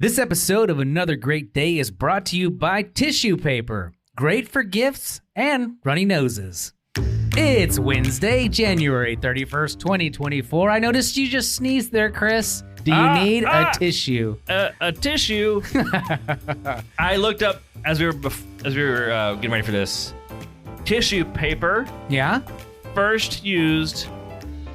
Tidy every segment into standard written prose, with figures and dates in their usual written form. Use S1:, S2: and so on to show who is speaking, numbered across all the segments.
S1: This episode of Another Great Day is brought to you by tissue paper. Great for gifts and runny noses. It's Wednesday, January 31st, 2024. I noticed you just sneezed there, Chris. Do you need a tissue?
S2: A tissue? I looked up as we were getting ready for this. Tissue paper.
S1: Yeah?
S2: First used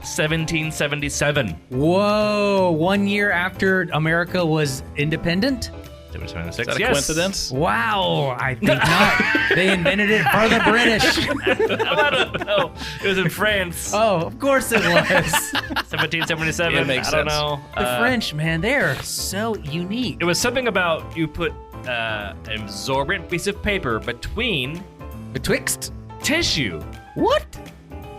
S2: 1777.
S1: Whoa, 1 year after America was independent?
S2: 1776.
S3: Is that a coincidence?
S1: Wow, I think not. They invented it for the British.
S2: I don't know. It was in France.
S1: Oh, of course it was.
S2: 1777.
S3: It makes
S2: I don't
S3: sense.
S2: know.
S1: The French, man, they're so unique.
S2: It was something about you put an absorbent piece of paper
S1: Betwixt?
S2: tissue.
S1: What?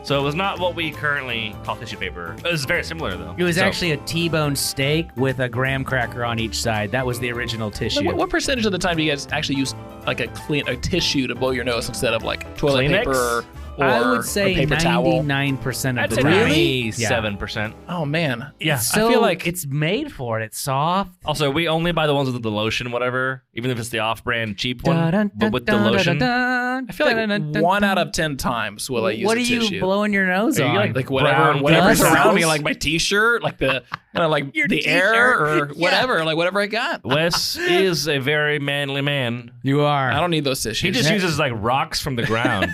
S2: So it was not what we currently call tissue paper. It was very similar, though.
S1: It was actually a T-bone steak with a graham cracker on each side. That was the original tissue.
S3: What percentage of the time do you guys actually use like a tissue to blow your nose instead of like toilet
S2: Kleenex?
S3: paper or
S1: I would say
S3: a paper towel?
S1: 99%
S2: I'd
S1: of
S2: say
S1: the time.
S3: Really?
S1: Yeah.
S2: 7%.
S3: Oh man.
S2: Yeah,
S1: So
S3: I feel like
S1: it's made for it. It's soft.
S2: Also, we only buy the ones with the lotion, whatever, even if it's the off-brand cheap one, but with the lotion.
S3: I feel like 1 out of 10 times will I use
S1: What
S3: a
S1: are you
S3: tissue.
S1: blowing your nose
S2: Are you
S1: on?
S3: Like
S2: Brown
S3: whatever's
S1: dust?
S3: around me, like my t-shirt, like the like
S1: Your
S3: the air
S1: t-shirt.
S3: or
S1: Yeah.
S3: whatever, like whatever I got.
S2: Wes is a very manly man.
S1: You are.
S3: I don't need those tissues.
S2: He just uses like rocks from the ground.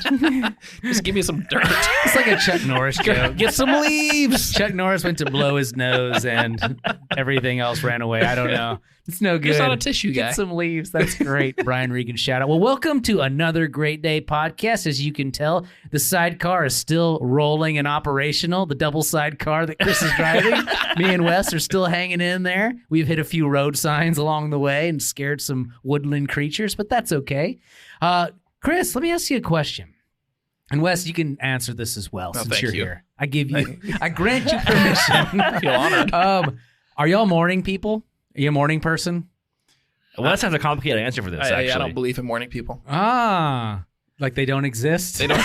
S3: just give me some dirt.
S1: It's like a Chuck Norris joke.
S3: Get some leaves.
S1: Chuck Norris went to blow his nose and everything else ran away. I don't know. It's no good.
S3: Just not a tissue guy.
S1: Get some leaves. That's great. Brian Regan shout out. Well, welcome to Another Great Day podcast. As you can tell, the sidecar is still rolling and operational. The double sidecar that Chris is driving. Me and Wes are still hanging in there. We've hit a few road signs along the way and scared some woodland creatures, but that's okay. Chris, let me ask you a question. And Wes, you can answer this as well since
S3: thank
S1: you're
S3: you.
S1: here. I grant you permission.
S3: I feel honored.
S1: Are y'all morning people? Are you a morning person?
S2: Wes has a complicated answer for this, actually.
S3: I don't believe in morning people.
S1: Ah, like they don't exist?
S3: They don't.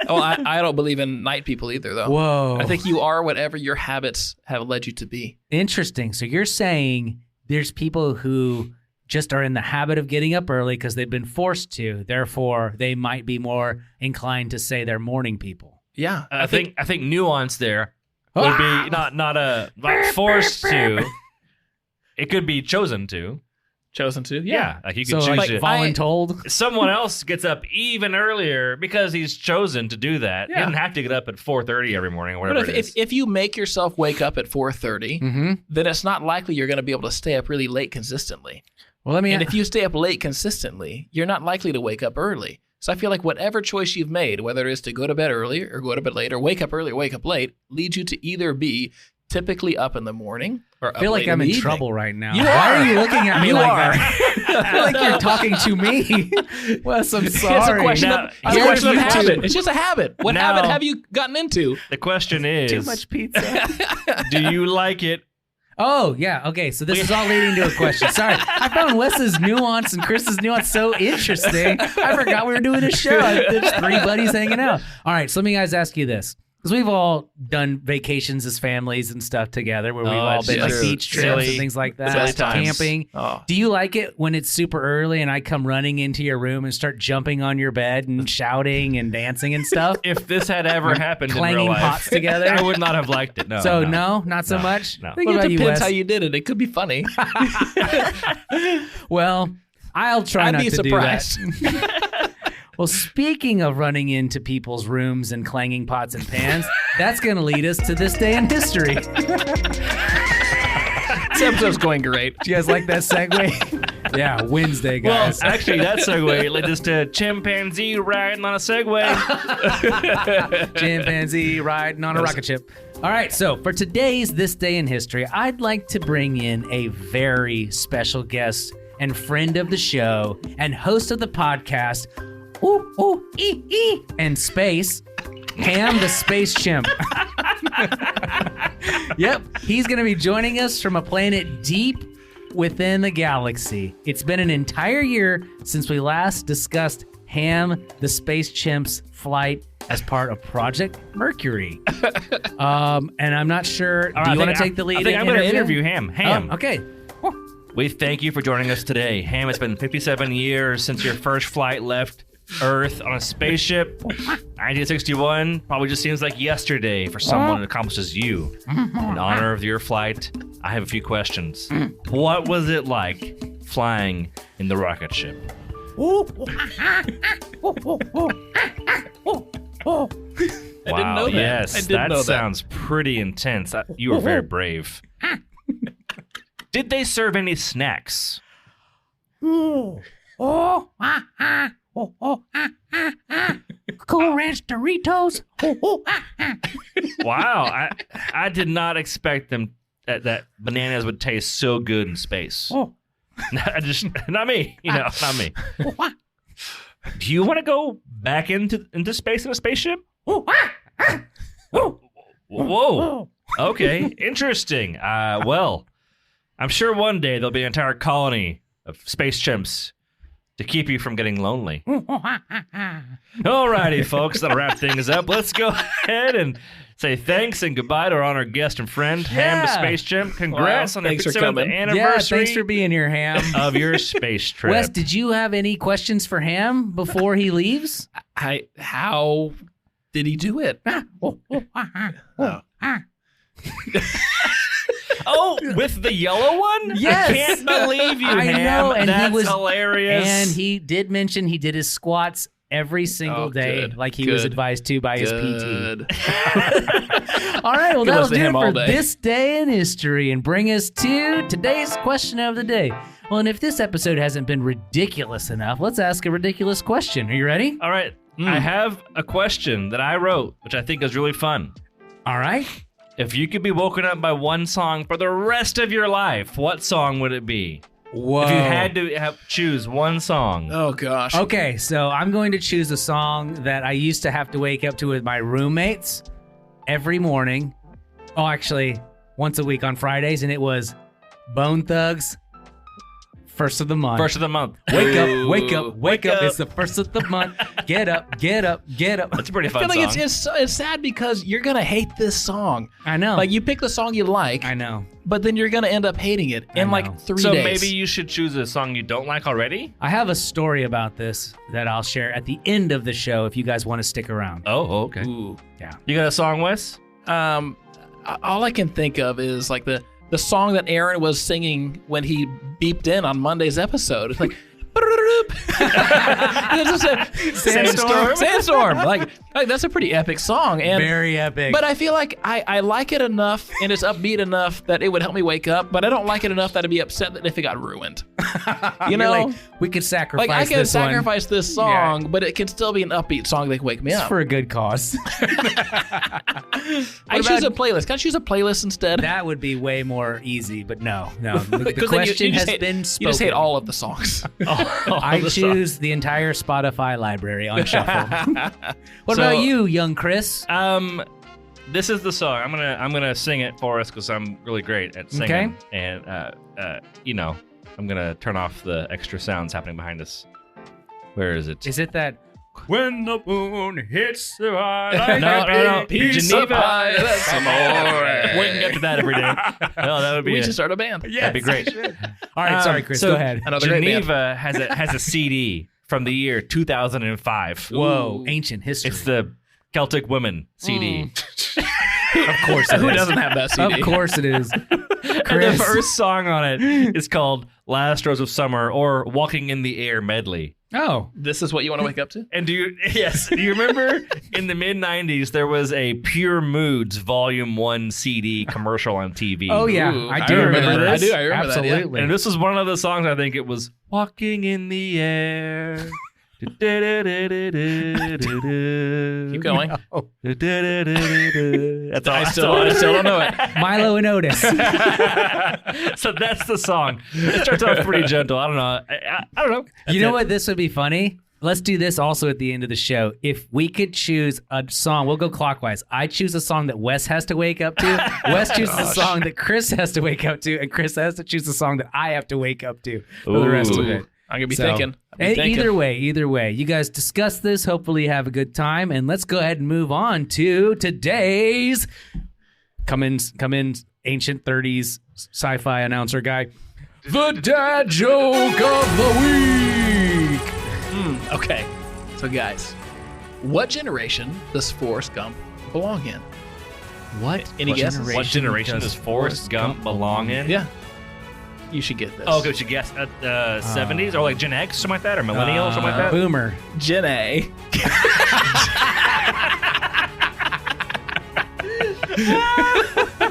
S3: Oh, I don't believe in night people either, though.
S1: Whoa.
S3: I think you are whatever your habits have led you to be.
S1: Interesting. So you're saying there's people who just are in the habit of getting up early because they've been forced to. Therefore, they might be more inclined to say they're morning people.
S3: Yeah,
S2: I think nuance there would be not forced to. It could be chosen to.
S3: chosen to.
S2: Yeah, like you
S1: So
S2: could choose
S1: like
S2: it.
S1: voluntold?
S2: Someone else gets up even earlier because he's chosen to do that.
S3: Yeah.
S2: He doesn't have to get up at 4:30 every morning or whatever
S3: But
S2: it is.
S3: if you make yourself wake up at 4:30,
S1: Mm-hmm.
S3: then it's not likely you're going to be able to stay up really late consistently.
S1: Well, let me...
S3: And if you stay up late consistently, you're not likely to wake up early. So I feel like whatever choice you've made, whether it's to go to bed early or go to bed late or wake up early or wake up late, leads you to either be typically up in the morning or up
S1: I feel like
S3: late
S1: I'm
S3: in
S1: in
S3: the
S1: trouble right now.
S3: You
S1: Why
S3: are.
S1: are you looking at me
S3: You
S1: like
S3: are.
S1: that? I feel like you're talking to me. Wes, I'm sorry.
S3: It's a question
S2: Now,
S3: of, it's a
S2: here's
S3: question of
S2: you
S3: habit.
S2: two.
S3: It's just a habit. What
S2: Now-
S3: habit have you gotten into?
S2: The question is,
S1: Too much pizza.
S2: do you like it?
S1: Oh, yeah. Okay. So this is all leading to a question. Sorry. I found Wes's nuance and Chris's nuance so interesting. I forgot we were doing a show. There's three buddies hanging out. All right. So let me guys ask you this. Because we've all done vacations as families and stuff together where we've all
S2: that's
S1: been like
S2: true.
S1: beach trips
S2: Silly-
S1: and things like
S2: silly
S1: that.
S2: times.
S1: Camping.
S3: Oh.
S1: Do you like it when it's super early and I come running into your room and start jumping on your bed and shouting and dancing and stuff?
S2: If this had ever happened in real
S1: Clanging
S2: life,
S1: pots together?
S2: I would not have liked it. No.
S1: So no, not so
S2: No,
S1: much?
S2: no.
S3: I think
S1: What
S3: it
S1: about you,
S3: depends
S1: Wes?
S3: how you did it. It could be funny.
S1: Well, I'll try
S3: I'd
S1: not
S3: be
S1: to
S3: surprised.
S1: do that. Well, speaking of running into people's rooms and clanging pots and pans, that's going to lead us to this day in history.
S3: This episode's going great.
S1: Do you guys like that segue? Yeah, Wednesday,
S2: Well,
S1: guys.
S2: actually, that segue led us to chimpanzee riding on a Segway.
S1: Chimpanzee riding on a rocket ship. All right, so for today's This Day in History, I'd like to bring in a very special guest and friend of the show and host of the podcast, and Space, Ham the Space Chimp. Yep, he's going to be joining us from a planet deep within the galaxy. It's been an entire year since we last discussed Ham the Space Chimp's flight as part of Project Mercury. And I'm not sure. Do you want to take the lead?
S2: I think I'm going to interview Ham.
S1: Okay.
S2: We thank you for joining us today. Ham, it's been 57 years since your first flight left Earth on a spaceship. 1961 probably just seems like yesterday for someone that accomplishes you. In honor of your flight, I have a few questions. What was it like flying in the rocket ship?
S3: I didn't know that.
S2: Yes,
S3: I didn't know
S2: that sounds pretty intense. You were very brave. Did they serve any snacks?
S1: Cool Ranch Doritos.
S2: Wow, I did not expect them that bananas would taste so good in space. Not me, not me. Do you want to go back into space in a spaceship? Whoa. Okay, interesting. Well, I'm sure one day there'll be an entire colony of space chimps to keep you from getting lonely. Alrighty, folks, that'll wrap things up. Let's go ahead and say thanks and goodbye to our honored guest and friend, Ham the Space Chimp. Congrats on the
S3: thanks for
S2: 57th
S3: coming.
S2: anniversary
S1: Thanks for being here, Ham.
S2: of your space trip.
S1: Wes, did you have any questions for Ham before he leaves?
S3: How did he do it?
S2: Oh, with the yellow one?
S1: Yes.
S2: I can't believe you,
S1: I
S2: Ham.
S1: know, and
S2: That's
S1: he was
S2: hilarious.
S1: And he did mention he did his squats every single day,
S3: good,
S1: like he was
S3: good,
S1: advised to by his PT.
S3: Good.
S1: All right, well,
S3: Good
S1: that'll
S3: listen to
S1: do it
S3: him all
S1: for
S3: day.
S1: this day in history and bring us to today's question of the day. Well, and if this episode hasn't been ridiculous enough, let's ask a ridiculous question. Are you ready?
S2: All right, I have a question that I wrote, which I think is really fun.
S1: All right.
S2: If you could be woken up by one song for the rest of your life, what song would it be?
S1: Whoa.
S2: If you had to choose one song.
S3: Oh gosh.
S1: Okay, so I'm going to choose a song that I used to have to wake up to with my roommates every morning. Oh, actually, once a week on Fridays, and it was Bone Thugs, First of the Month.
S2: First of the month.
S1: Wake up, wake up, wake up.
S2: up.
S1: It's the first of the month. Get up, get up, get up.
S2: That's a pretty
S3: I
S2: fun
S3: feel like
S2: song.
S3: it's sad because you're gonna hate this song.
S1: I know.
S3: Like you pick the song you like,
S1: I know.
S3: but then you're gonna end up hating it in
S1: know.
S3: like 3
S2: So
S3: days.
S2: maybe you should choose a song you don't like already?
S1: I have a story about this that I'll share at the end of the show if you guys want to stick around.
S2: Oh, okay.
S3: Ooh.
S2: You got a song, Wes?
S3: All I can think of is like the song that Aaron was singing when he beeped in on Monday's episode. It's like Sandstorm. Like that's a pretty epic song, and
S1: Very epic.
S3: but I feel like I like it enough and it's upbeat enough that it would help me wake up, but I don't like it enough that I'd be upset that if it got ruined. You
S1: You're
S3: know,
S1: like, we could sacrifice
S3: like I can
S1: this one.
S3: sacrifice this song, but it can still be an upbeat song that can wake me
S1: It's
S3: up.
S1: for a good cause.
S3: I choose a playlist. Can I choose a playlist instead?
S1: That would be way more easy, but no. The
S3: 'Cause then
S1: question
S3: you just
S1: has
S3: hate-
S1: been
S3: You
S1: spoken.
S3: just hate all of the songs.
S1: I choose the entire Spotify library on shuffle. What
S2: So-
S1: about you, young Chris?
S2: This is the song. I'm gonna sing it for us because I'm really great at singing. And I'm gonna turn off the extra sounds happening behind us. Where is it?
S1: Is it that?
S2: When the moon hits the eye. No.
S3: piece of pie, that's amore.
S2: We can get to that every day. No, that would be.
S3: We should start a band.
S2: That'd be great.
S1: All right, sorry, Chris.
S2: So
S1: Go ahead.
S3: Another great band.
S2: Geneva has a CD from the year 2005.
S1: Whoa,
S3: Ooh.
S1: ancient history.
S2: It's the Celtic Women CD.
S1: Of course it is.
S3: Who doesn't have that CD?
S1: Of course it is.
S2: And
S1: Chris.
S2: the first song on it is called Last Rose of Summer or Walking in the Air medley.
S1: Oh,
S3: This is what you want to wake up to?
S2: And do you remember in the mid 90s there was a Pure Moods Volume 1 CD commercial on TV?
S1: oh yeah,
S3: Ooh,
S1: I do remember
S3: that.
S1: this.
S3: I remember that, yeah.
S1: Absolutely.
S2: And this was one of the songs, I think it was Walking in the Air.
S3: Keep going.
S2: That's all.
S3: I still don't know it.
S1: Milo and Otis.
S2: So that's the song. It starts off pretty gentle. I don't know. I don't know.
S1: You know what? This would be funny. Let's do this also at the end of the show. If we could choose a song, we'll go clockwise. I choose a song that Wes has to wake up to. Wes chooses a song that Chris has to wake up to, and Chris has to choose a song that I have to wake up to for the rest of
S2: Ooh.
S1: it.
S3: I'm going to be
S1: So,
S3: thinking. I'll be thinking.
S1: Either way, you guys discuss this. Hopefully, have a good time, and let's go ahead and move on to today's come in, ancient 30s sci-fi announcer guy. The dad joke of the week.
S3: Okay. So, guys, what generation does Forrest Gump belong in?
S1: What?
S3: Any guesses?
S2: What generation does Forrest Gump belong in?
S3: Yeah. You should get this.
S2: Oh, could you guess? 70s or like Gen X, something like that, or millennial, something like that.
S1: Boomer.
S3: Gen A.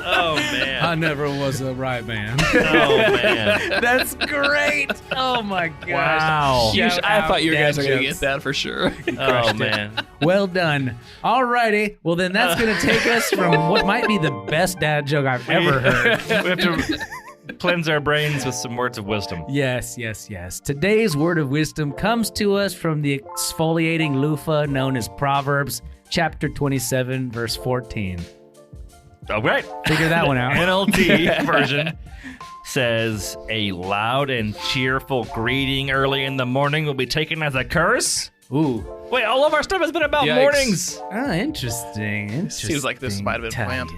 S2: Oh man.
S1: I never was a right man.
S2: Oh man.
S1: That's great. Oh my gosh.
S2: Wow.
S3: I thought you guys
S1: dad
S3: were going to
S1: jokes.
S3: get that for sure.
S2: Oh man.
S1: Well done. Alrighty. Well, then that's going to take us from what might be the best dad joke I've ever heard.
S2: We have to cleanse our brains with some words of wisdom.
S1: Yes. Today's word of wisdom comes to us from the exfoliating loofah known as Proverbs, chapter 27, verse 14.
S2: All right.
S1: Figure that one out.
S2: NLT version says, a loud and cheerful greeting early in the morning will be taken as a curse.
S1: Ooh.
S2: Wait, all of our stuff has been about
S3: Yikes.
S2: mornings.
S1: Ah, interesting.
S3: Seems like this might have been planned.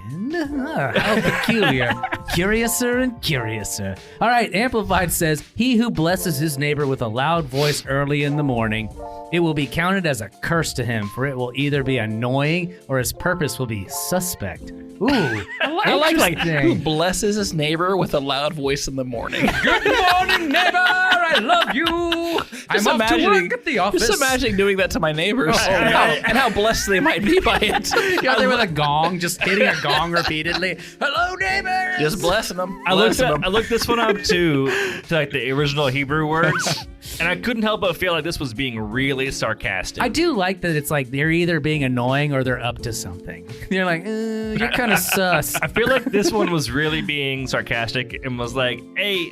S1: How peculiar. Curiouser and curiouser. All right, Amplified says, he who blesses his neighbor with a loud voice early in the morning, it will be counted as a curse to him, for it will either be annoying or his purpose will be suspect. Ooh,
S3: I like who
S1: interesting.
S3: blesses his neighbor with a loud voice in the morning.
S1: Good morning, neighbor. I love you. I'm off to work at the office.
S3: Just imagining doing that to my neighbors and how blessed they might be by it.
S1: You're out there with a gong, just hitting a gong repeatedly. Hello, neighbors.
S3: Just blessing them.
S2: I looked this one up to like the original Hebrew words, and I couldn't help but feel like this was being really sarcastic.
S1: I do like that it's like they're either being annoying or they're up to something. You're like, you're kind of sus.
S2: I feel like this one was really being sarcastic and was like, hey,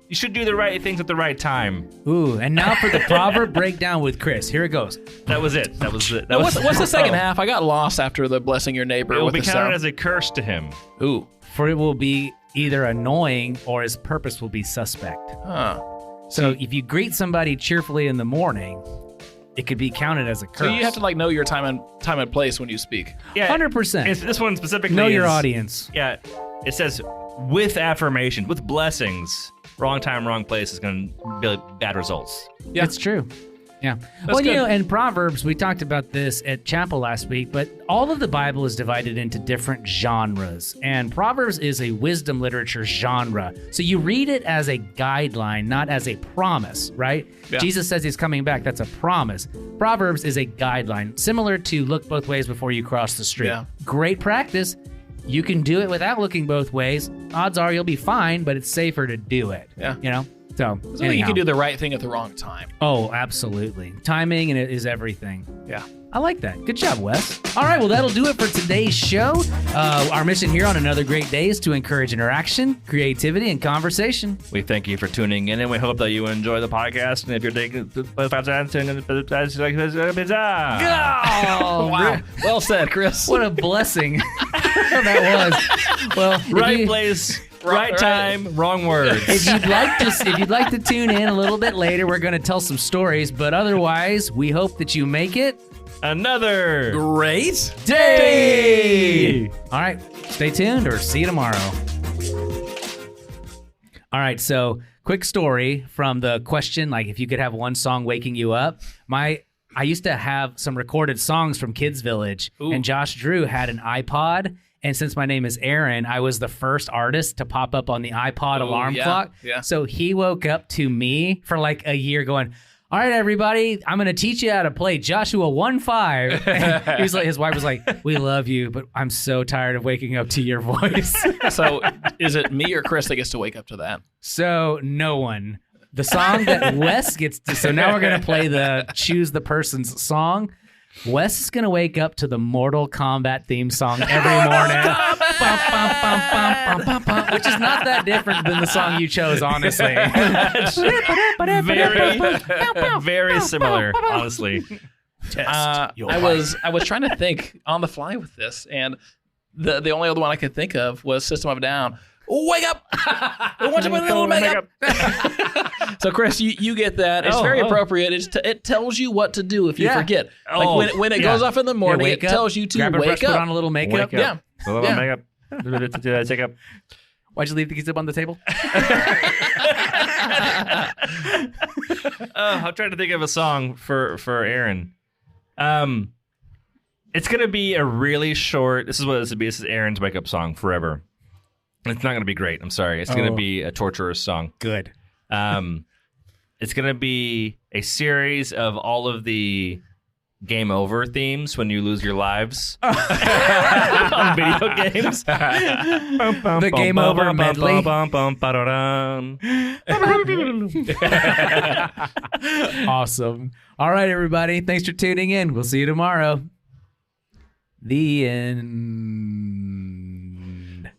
S2: you should do the right things at the right time.
S1: Ooh, and now for the proverb breakdown with Chris. Here it goes.
S2: That was it. That was it.
S3: What's the second half? I got lost after the blessing your neighbor
S2: It will
S3: with
S2: be
S3: the
S2: counted
S3: sound.
S2: as a curse to him.
S3: Ooh.
S1: For it will be either annoying or his purpose will be suspect.
S3: Huh.
S1: So if you greet somebody cheerfully in the morning, it could be counted as a curse.
S3: So you have to like know your time and place when you speak.
S2: Yeah,
S1: 100%.
S2: It's, this one specifically
S1: Know your
S2: is-
S1: audience.
S2: Yeah, it says with affirmation, with blessings. Wrong time, wrong place is going to be bad results.
S3: Yeah.
S1: It's true. Yeah.
S3: That's good.
S1: in Proverbs, we talked about this at chapel last week, but all of the Bible is divided into different genres. And Proverbs is a wisdom literature genre. So you read it as a guideline, not as a promise, right?
S3: Yeah.
S1: Jesus says he's coming back. That's a promise. Proverbs is a guideline, similar to look both ways before you cross the street.
S3: Yeah.
S1: Great practice. You can do it without looking both ways. Odds are you'll be fine, but it's safer to do it.
S3: Yeah.
S1: You know? So,
S3: So you
S1: anyhow.
S3: can do the right thing at the wrong time.
S1: Oh, absolutely. Timing and it is everything.
S3: Yeah.
S1: I like that. Good job, Wes. All right, well, that'll do it for today's show. Our mission here on Another Great Day is to encourage interaction, creativity, and conversation.
S2: We thank you for tuning in, and we hope that you enjoy the podcast. And if you're taking 5 cents, pizza.
S1: Oh,
S3: Wow. Well said, Chris.
S1: what a blessing that was. Well,
S2: Right place, right time, wrong words.
S1: If you'd like to tune in a little bit later, we're going to tell some stories. But otherwise, we hope that you make it
S2: Another
S3: Great.
S1: day. All right, stay tuned or see you tomorrow. All right, so quick story from the question, like if you could have one song waking you up. I used to have some recorded songs from Kids Village, and Josh Drew had an iPod. And since my name is Aaron, I was the first artist to pop up on the iPod alarm clock.
S3: Yeah.
S1: So he woke up to me for like a year going, all right, everybody, I'm going to teach you how to play Joshua 1-5. He was like, his wife was like, we love you, but I'm so tired of waking up to your voice.
S3: So is it me or Chris that gets to wake up to that?
S1: So no one. The song that Wes gets to, so now we're going to play the choose the person's song. Wes is going to wake up to the Mortal Kombat theme song every morning. Bum, bum, bum, bum, bum, bum, bum, which is not that different than the song you chose, honestly.
S2: very similar, honestly.
S1: Test your
S3: I was trying to think on the fly with this, and the only other one I could think of was System of a Down. Wake up! I want you with a little makeup. So, Chris, you get that. It's very appropriate. It tells you what to do if you forget. Like when it goes off in the morning, it tells you to
S1: grab a brush,
S3: wake up.
S1: Put on a little makeup.
S2: Wake up.
S3: Yeah.
S2: A little
S3: Yeah.
S2: makeup. Take up.
S1: Why'd you leave the keys up on the table?
S2: I'm trying to think of a song for Aaron. It's gonna be a really short. This is what this would be. This is Aaron's wake up song forever. It's not gonna be great. I'm sorry. It's gonna be a torturous song.
S1: Good.
S2: It's gonna be a series of all of the game over themes when you lose your lives on video games.
S1: The game over medley. Awesome. All right, everybody. Thanks for tuning in. We'll see you tomorrow. The end.